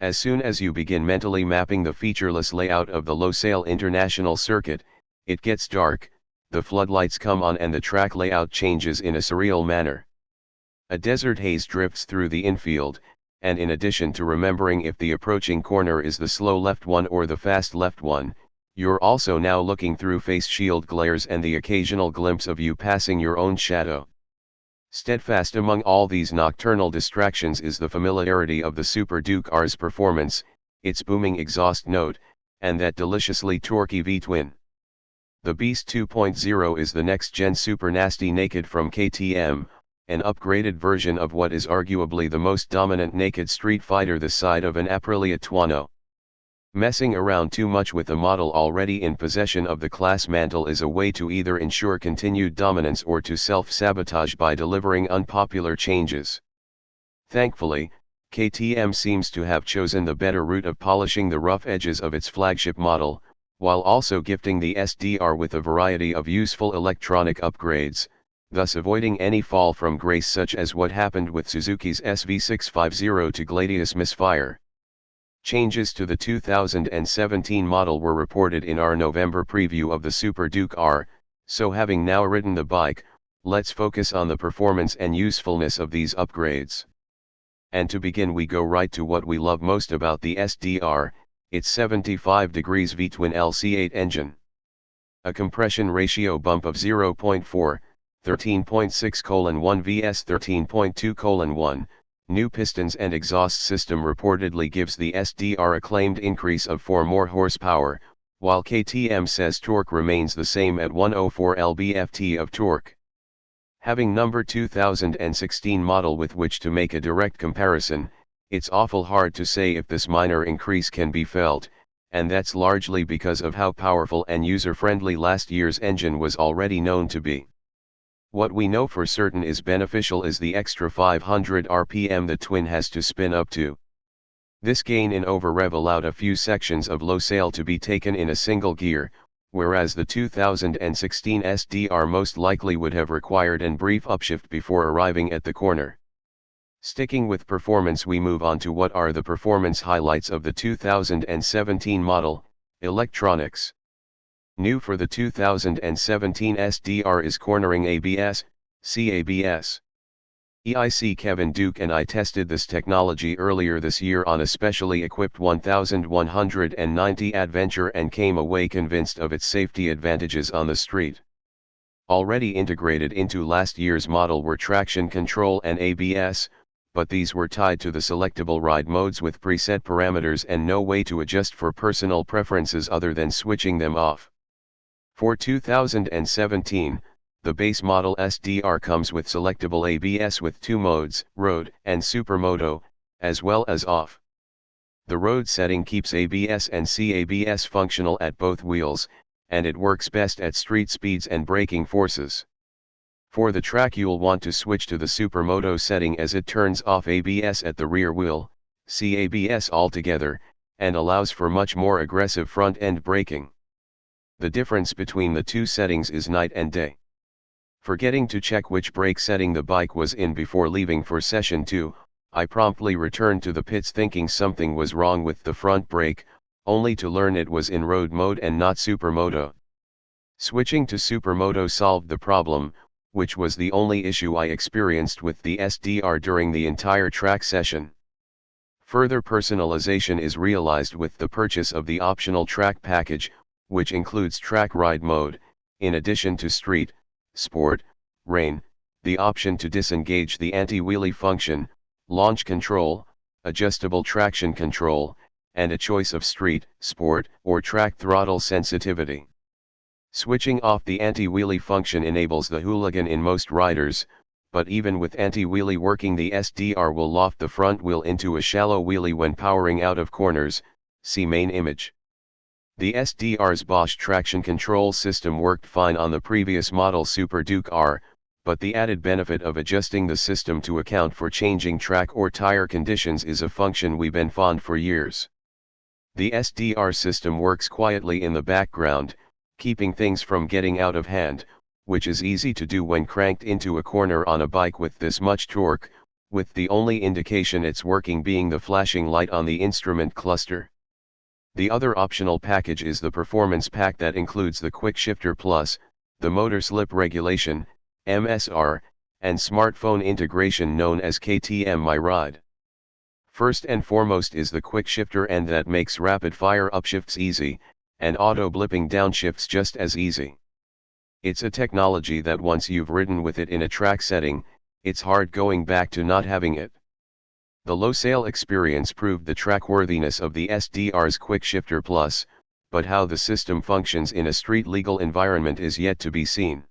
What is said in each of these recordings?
As soon as you begin mentally mapping the featureless layout of the Losail International Circuit, it gets dark, the floodlights come on and the track layout changes in a surreal manner. A desert haze drifts through the infield, and in addition to remembering if the approaching corner is the slow left one or the fast left one, you're also now looking through face shield glares and the occasional glimpse of you passing your own shadow. Steadfast among all these nocturnal distractions is the familiarity of the Super Duke R's performance, its booming exhaust note, and that deliciously torquey V-twin. The Beast 2.0 is the next-gen Super Nasty Naked from KTM, an upgraded version of what is arguably the most dominant naked street fighter this side of an Aprilia Tuono. Messing around too much with a model already in possession of the class mantle is a way to either ensure continued dominance or to self-sabotage by delivering unpopular changes. Thankfully, KTM seems to have chosen the better route of polishing the rough edges of its flagship model, while also gifting the SDR with a variety of useful electronic upgrades, thus avoiding any fall from grace such as what happened with Suzuki's SV650 to Gladius misfire. Changes to the 2017 model were reported in our November preview of the Super Duke R, so having now ridden the bike, let's focus on the performance and usefulness of these upgrades. And to begin, we go right to what we love most about the SDR, its 75 degrees V-twin LC8 engine. A compression ratio bump of 0.4, 13.6:1 vs 13.2:1, new pistons and exhaust system reportedly gives the SDR a claimed increase of 4 more horsepower, while KTM says torque remains the same at 104 lb-ft of torque. Having number 2016 model with which to make a direct comparison, it's awful hard to say if this minor increase can be felt, and that's largely because of how powerful and user-friendly last year's engine was already known to be. What we know for certain is beneficial is the extra 500 RPM the twin has to spin up to. This gain in over-rev allowed a few sections of Losail to be taken in a single gear, whereas the 2016 SDR most likely would have required a brief upshift before arriving at the corner. Sticking with performance, we move on to what are the performance highlights of the 2017 model, electronics. New for the 2017 SDR is cornering ABS, CABS. EIC Kevin Duke and I tested this technology earlier this year on a specially equipped 1190 Adventure and came away convinced of its safety advantages on the street. Already integrated into last year's model were traction control and ABS, but these were tied to the selectable ride modes with preset parameters and no way to adjust for personal preferences other than switching them off. For 2017, the base model SDR comes with selectable ABS with 2 modes, Road and Supermoto, as well as off. The road setting keeps ABS and CABS functional at both wheels, and it works best at street speeds and braking forces. For the track, you'll want to switch to the Supermoto setting as it turns off ABS at the rear wheel, CABS altogether, and allows for much more aggressive front-end braking. The difference between the two settings is night and day. Forgetting to check which brake setting the bike was in before leaving for session 2, I promptly returned to the pits thinking something was wrong with the front brake, only to learn it was in road mode and not Supermoto. Switching to Supermoto solved the problem, which was the only issue I experienced with the SDR during the entire track session. Further personalization is realized with the purchase of the optional track package, which includes track ride mode, in addition to street, sport, rain, the option to disengage the anti-wheelie function, launch control, adjustable traction control, and a choice of street, sport, or track throttle sensitivity. Switching off the anti-wheelie function enables the hooligan in most riders, but even with anti-wheelie working, the SDR will loft the front wheel into a shallow wheelie when powering out of corners, see main image. The SDR's Bosch traction control system worked fine on the previous model Super Duke R, but the added benefit of adjusting the system to account for changing track or tire conditions is a function we've been fond for years. The SDR system works quietly in the background, keeping things from getting out of hand, which is easy to do when cranked into a corner on a bike with this much torque, with the only indication it's working being the flashing light on the instrument cluster. The other optional package is the Performance Pack that includes the Quick Shifter Plus, the Motor Slip Regulation, MSR, and smartphone integration known as KTM My Ride. First and foremost is the Quick Shifter, and that makes rapid-fire upshifts easy, and auto-blipping downshifts just as easy. It's a technology that once you've ridden with it in a track setting, it's hard going back to not having it. The low sail experience proved the trackworthiness of the SDR's Quick Shifter Plus, but how the system functions in a street-legal environment is yet to be seen.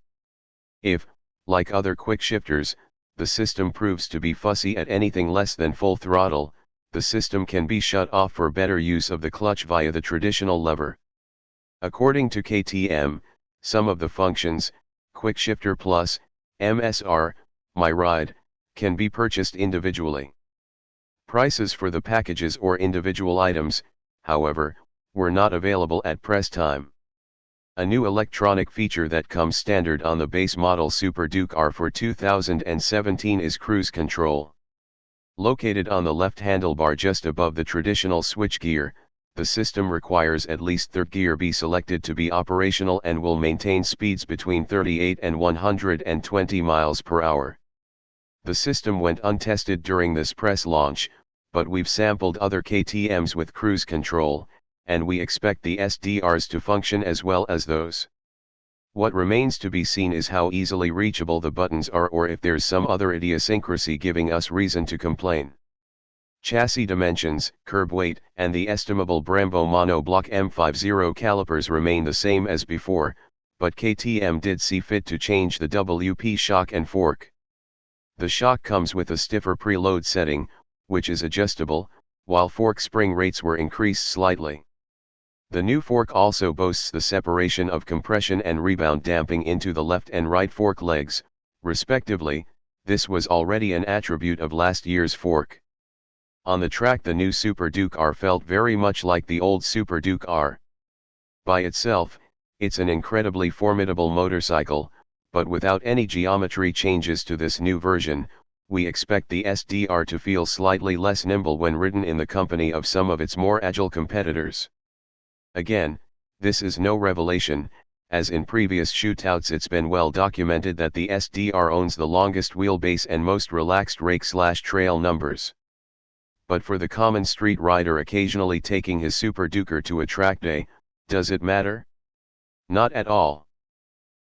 If, like other quick shifters, the system proves to be fussy at anything less than full throttle, the system can be shut off for better use of the clutch via the traditional lever. According to KTM, some of the functions, Quick Shifter Plus, MSR, My Ride, can be purchased individually. Prices for the packages or individual items, however, were not available at press time. A new electronic feature that comes standard on the base model Super Duke R for 2017 is cruise control. Located on the left handlebar just above the traditional switchgear, the system requires at least third gear be selected to be operational and will maintain speeds between 38 and 120 miles per hour. The system went untested during this press launch, but we've sampled other KTMs with cruise control, and we expect the SDRs to function as well as those. What remains to be seen is how easily reachable the buttons are, or if there's some other idiosyncrasy giving us reason to complain. Chassis dimensions, curb weight, and the estimable Brembo monoblock M50 calipers remain the same as before, but KTM did see fit to change the WP shock and fork. The shock comes with a stiffer preload setting, which is adjustable, while fork spring rates were increased slightly. The new fork also boasts the separation of compression and rebound damping into the left and right fork legs, respectively. This was already an attribute of last year's fork. On the track, the new Super Duke R felt very much like the old Super Duke R. By itself, it's an incredibly formidable motorcycle, but without any geometry changes to this new version, we expect the SDR to feel slightly less nimble when ridden in the company of some of its more agile competitors. Again, this is no revelation, as in previous shootouts it's been well documented that the SDR owns the longest wheelbase and most relaxed rake/trail numbers. But for the common street rider occasionally taking his Super Duker to a track day, does it matter? Not at all.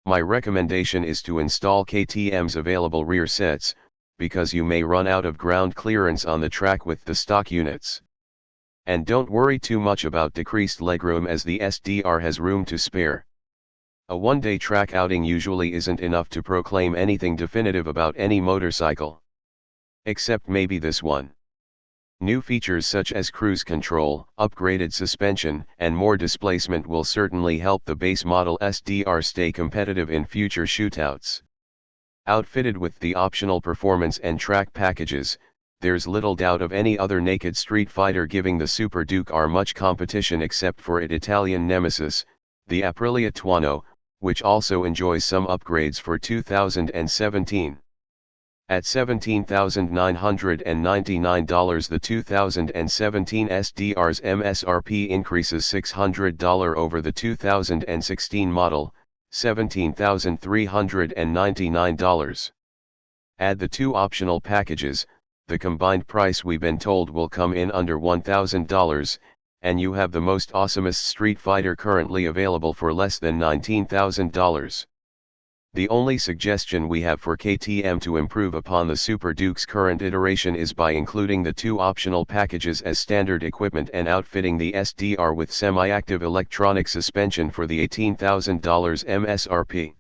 My recommendation is to install KTM's available rear sets, because you may run out of ground clearance on the track with the stock units. And don't worry too much about decreased legroom, as the SDR has room to spare. A one-day track outing usually isn't enough to proclaim anything definitive about any motorcycle. Except maybe this one. New features such as cruise control, upgraded suspension, and more displacement will certainly help the base model SDR stay competitive in future shootouts. Outfitted with the optional performance and track packages, there's little doubt of any other naked street fighter giving the Super Duke R much competition except for its Italian nemesis, the Aprilia Tuono, which also enjoys some upgrades for 2017. At $17,999, the 2017 SDR's MSRP increases $600 over the 2016 model, $17,399. Add the two optional packages, the combined price we've been told will come in under $1,000, and you have the most awesomest street fighter currently available for less than $19,000. The only suggestion we have for KTM to improve upon the Super Duke's current iteration is by including the two optional packages as standard equipment and outfitting the SDR with semi-active electronic suspension for the $18,000 MSRP.